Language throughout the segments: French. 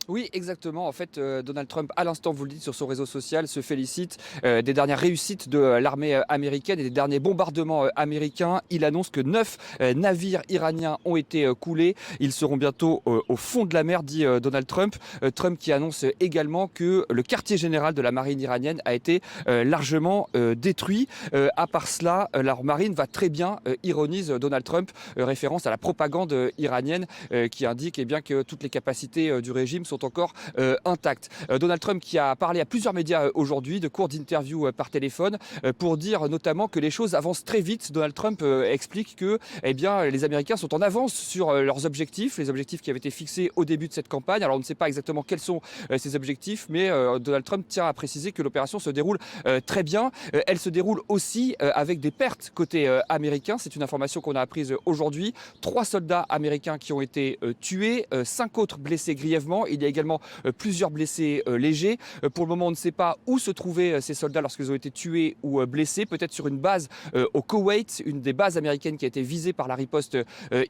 Oui, exactement. En fait, Donald Trump, à l'instant, vous le dites sur son réseau social, se félicite des dernières réussites de l'armée américaine et des derniers bombardements américains. Il annonce que 9 navires iraniens ont été coulés. Ils seront bientôt au fond de la mer, dit Donald Trump. Trump qui annonce également que le quartier général de la marine iranienne a été largement détruit. À part cela, la marine va très bien, ironise Donald Trump, référence à la propagande iranienne qui indique eh bien, que toutes les capacités du régime sont encore intactes. Donald Trump qui a parlé à plusieurs médias aujourd'hui, de cours d'interview par téléphone, pour dire notamment que les choses avancent très vite. Donald Trump explique que eh bien, les Américains sont en avance sur leurs objectifs, les objectifs qui avaient été fixés au début de cette campagne. Alors on ne sait pas exactement quels sont ces objectifs, mais Donald Trump tient à préciser que l'opération se déroule très bien. Elle se déroule aussi avec des pertes côté américain. C'est une information qu'on a apprise aujourd'hui. 3 soldats américains qui ont été tués, 5 autres blessés grièvement. Il y a également plusieurs blessés légers. Pour le moment, on ne sait pas où se trouvaient ces soldats lorsqu'ils ont été tués ou blessés. Peut-être sur une base au Koweït, une des bases américaines qui a été visée par la riposte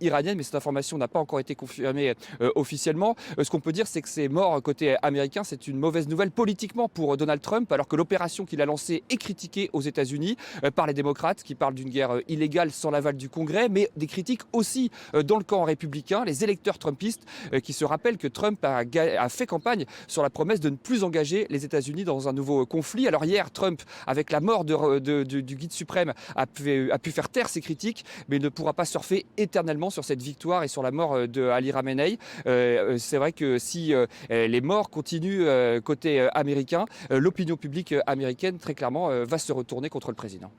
iranienne, mais cette information n'a pas encore été confirmée officiellement. Ce qu'on peut dire, c'est que ces morts côté américain, c'est une mauvaise nouvelle politiquement pour Donald Trump, alors que l'opération qu'il a lancée est critiquée aux États-Unis par les démocrates qui parlent d'une guerre illégale sans l'aval du Congrès, mais des critiques aussi dans le camp républicain, les électeurs trumpistes qui se rappellent que Trump a fait campagne sur la promesse de ne plus engager les États-Unis dans un nouveau conflit. Alors hier, Trump, avec la mort du guide suprême, a pu faire taire ses critiques, mais il ne pourra pas surfer éternellement sur cette victoire et sur la mort de Ali Khamenei. C'est vrai que si les morts continuent côté américain, l'opinion publique américaine, très clairement, va se retourner contre le président.